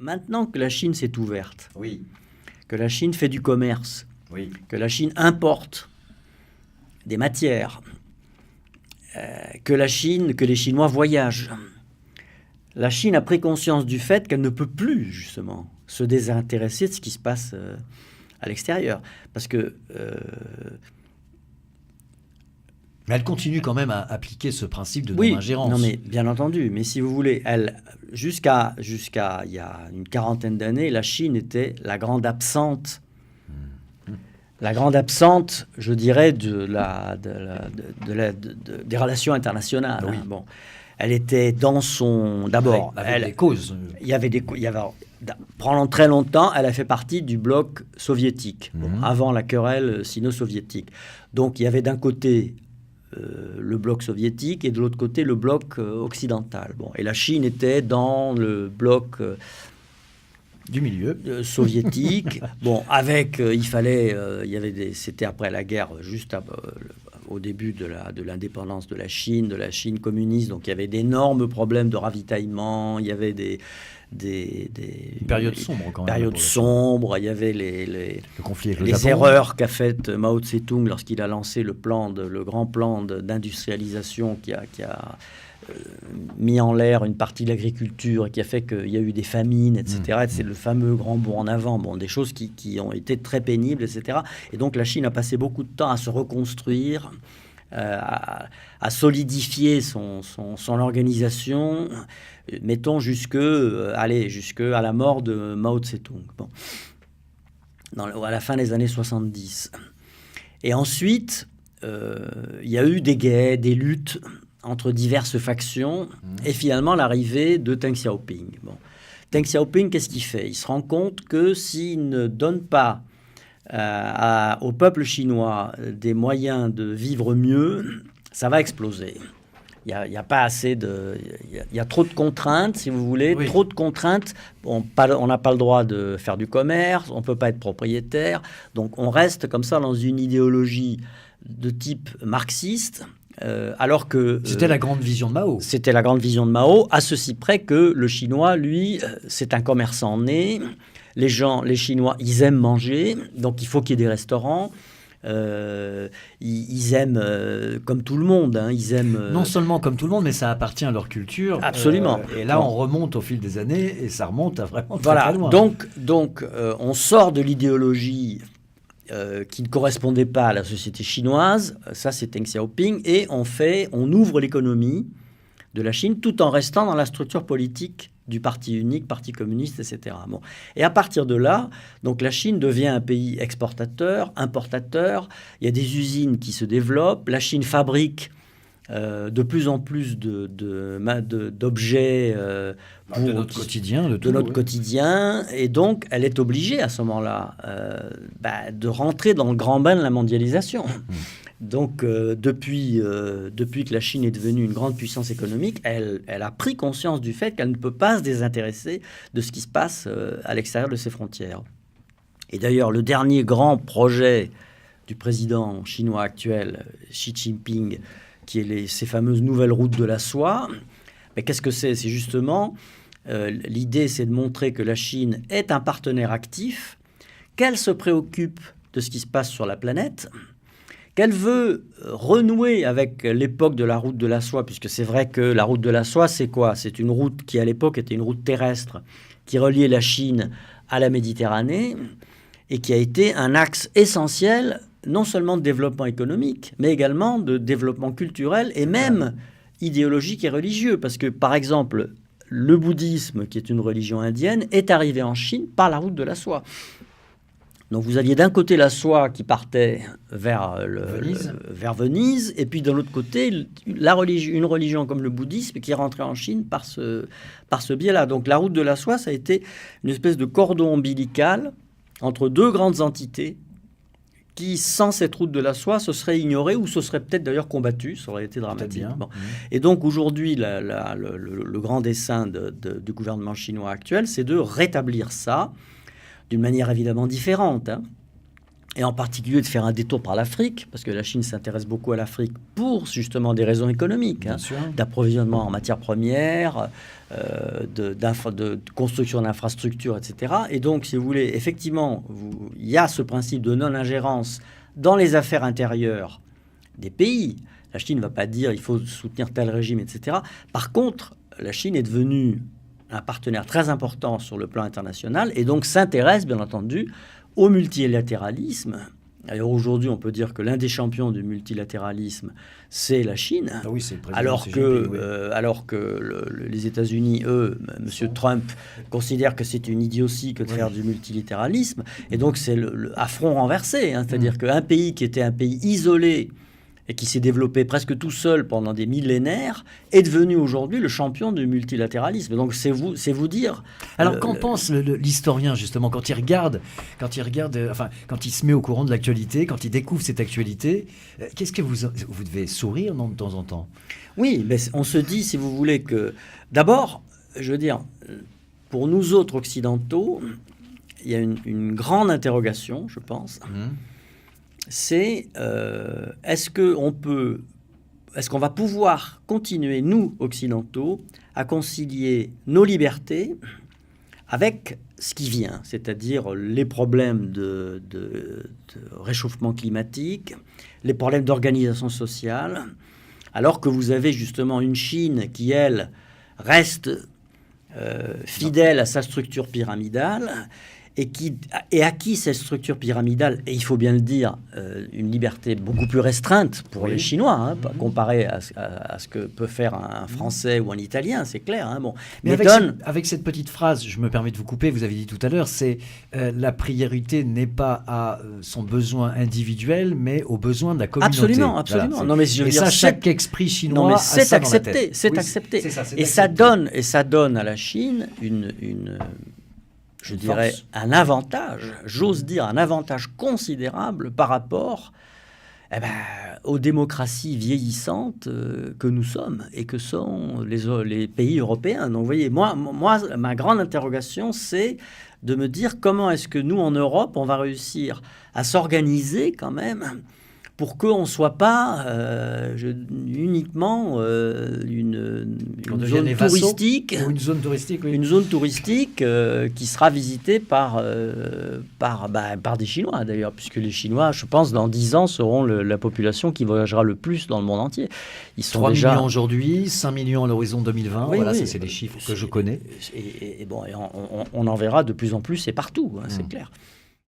maintenant que la Chine s'est ouverte, Oui, que la Chine fait du commerce, oui. que la Chine importe des matières, que les Chinois voyagent, la Chine a pris conscience du fait qu'elle ne peut plus, justement, se désintéresser de ce qui se passe à l'extérieur. Parce que... Mais elle continue quand même à appliquer ce principe de oui, non-ingérence. non, mais bien entendu. Mais si vous voulez, jusqu'à il y a une quarantaine d'années, la Chine était la grande absente. La grande absente, je dirais, des relations internationales. Oui. Hein. Bon, elle était dans son... D'abord, avec des causes. il y avait pendant très longtemps, elle a fait partie du bloc soviétique, avant la querelle sino-soviétique. Donc, il y avait d'un côté le bloc soviétique et de l'autre côté le bloc occidental. Bon, et la Chine était dans le bloc... du milieu soviétique. Bon, avec, c'était après la guerre, juste au début de l'indépendance de la Chine communiste. Donc il y avait d'énormes problèmes de ravitaillement. Il y avait une période sombre quand même. Période sombre. Il y avait le conflit avec le les Japon. erreurs qu'a faites Mao Tse-tung lorsqu'il a lancé le grand plan d'industrialisation qui a mis en l'air une partie de l'agriculture et qui a fait qu'il y a eu des famines, etc. C'est le fameux grand bond en avant. Bon, des choses qui ont été très pénibles, etc. Et donc la Chine a passé beaucoup de temps à se reconstruire, à solidifier son organisation, mettons jusque à la mort de Mao Tse-tung. Bon. À la fin des années 70. Et ensuite, il y a eu des guerres, des luttes entre diverses factions, et finalement l'arrivée de Deng Xiaoping. Bon. Deng Xiaoping, qu'est-ce qu'il fait? Il se rend compte que s'il ne donne pas au peuple chinois des moyens de vivre mieux, ça va exploser. Il y a pas assez de... Il y a trop de contraintes, si vous voulez, oui. Trop de contraintes. On n'a pas le droit de faire du commerce, on ne peut pas être propriétaire. Donc on reste comme ça dans une idéologie de type marxiste, alors que... C'était la grande vision de Mao. C'était la grande vision de Mao, à ceci près que le Chinois, lui, c'est un commerçant né. Les Chinois, ils aiment manger, donc il faut qu'il y ait des restaurants. Ils aiment, comme tout le monde, hein, ils aiment... Non seulement comme tout le monde, mais ça appartient à leur culture. Absolument. Et là, on remonte au fil des années, et ça remonte à vraiment très, voilà. très loin. Donc on sort de l'idéologie qui ne correspondait pas à la société chinoise, ça c'est Deng Xiaoping, et on ouvre l'économie de la Chine tout en restant dans la structure politique du parti unique, parti communiste, etc. Bon. Et à partir de là, donc la Chine devient un pays exportateur, importateur, il y a des usines qui se développent, la Chine fabrique de plus en plus d'objets de notre quotidien. De notre quotidien. Et donc, elle est obligée à ce moment-là de rentrer dans le grand bain de la mondialisation. Donc, depuis que la Chine est devenue une grande puissance économique, elle a pris conscience du fait qu'elle ne peut pas se désintéresser de ce qui se passe à l'extérieur de ses frontières. Et d'ailleurs, le dernier grand projet du président chinois actuel, Xi Jinping, qui est ces fameuses nouvelles routes de la soie. Mais qu'est-ce que c'est? C'est justement, l'idée, c'est de montrer que la Chine est un partenaire actif, qu'elle se préoccupe de ce qui se passe sur la planète, qu'elle veut renouer avec l'époque de la route de la soie, puisque c'est vrai que la route de la soie, c'est quoi? C'est une route qui, à l'époque, était une route terrestre qui reliait la Chine à la Méditerranée et qui a été un axe essentiel non seulement de développement économique, mais également de développement culturel et même idéologique et religieux. Parce que, par exemple, le bouddhisme, qui est une religion indienne, est arrivé en Chine par la route de la soie. Donc vous aviez d'un côté la soie qui partait vers Venise, et puis de l'autre côté, une religion comme le bouddhisme qui est rentrée en Chine par ce biais-là. Donc la route de la soie, ça a été une espèce de cordon ombilical entre deux grandes entités qui, sans cette route de la soie, se serait ignorée ou se serait peut-être d'ailleurs combattue. Ça aurait été dramatique. Bon. Et donc aujourd'hui, le grand dessein du gouvernement chinois actuel, c'est de rétablir ça d'une manière évidemment différente, hein, et en particulier de faire un détour par l'Afrique, parce que la Chine s'intéresse beaucoup à l'Afrique pour justement des raisons économiques, d'approvisionnement en matières premières, de construction d'infrastructures, etc. Et donc, si vous voulez, effectivement, il y a ce principe de non-ingérence dans les affaires intérieures des pays. La Chine ne va pas dire il faut soutenir tel régime, etc. Par contre, la Chine est devenue un partenaire très important sur le plan international et donc s'intéresse, bien entendu, au multilatéralisme. Alors aujourd'hui, on peut dire que l'un des champions du multilatéralisme, c'est la Chine. Ah oui, c'est le président alors Xi que, Jinping, oui. alors que les États-Unis, eux, M. Trump, considèrent que c'est une idiotie que de faire du multilatéralisme. Et donc, c'est à front renversé. C'est-à-dire qu'un pays qui était un pays isolé et qui s'est développé presque tout seul pendant des millénaires, est devenu aujourd'hui le champion du multilatéralisme. Donc c'est vous dire... Alors qu'en pense l'historien, justement, quand il regarde, enfin, quand il se met au courant de l'actualité, quand il découvre cette actualité, qu'est-ce que vous devez sourire, non, de temps en temps? Oui, mais on se dit, si vous voulez, que... D'abord, je veux dire, pour nous autres occidentaux, il y a une grande interrogation, je pense. C'est est-ce qu'on va pouvoir continuer, nous, occidentaux, à concilier nos libertés avec ce qui vient, c'est-à-dire les problèmes de réchauffement climatique, les problèmes d'organisation sociale, alors que vous avez justement une Chine qui, elle, reste fidèle à sa structure pyramidale et à qui cette structure pyramidale, et il faut bien le dire, une liberté beaucoup plus restreinte pour les Chinois, comparé à ce que peut faire un Français ou un Italien, c'est clair. Bon. Mais avec cette petite phrase, je me permets de vous couper, vous avez dit tout à l'heure, c'est la priorité n'est pas à son besoin individuel, mais aux besoins de la communauté. Absolument, absolument. Voilà, non, mais je veux dire, chaque esprit chinois c'est accepté, c'est accepté. Et ça donne à la Chine je dirais, un avantage, j'ose dire, un avantage considérable par rapport aux démocraties vieillissantes que nous sommes et que sont les pays européens. Donc, vous voyez, moi, ma grande interrogation, c'est de me dire comment est-ce que nous, en Europe, on va réussir à s'organiser quand même pour qu'on ne soit pas uniquement une zone touristique. Ou une zone touristique, oui. Une zone touristique qui sera visitée par des Chinois, d'ailleurs, puisque les Chinois, je pense, dans 10 ans, seront la population qui voyagera le plus dans le monde entier. Ils sont 3 déjà... millions aujourd'hui, 5 millions à l'horizon 2020. Oui, voilà, oui. ça, c'est les chiffres que je connais. On en verra de plus en plus et partout, c'est clair.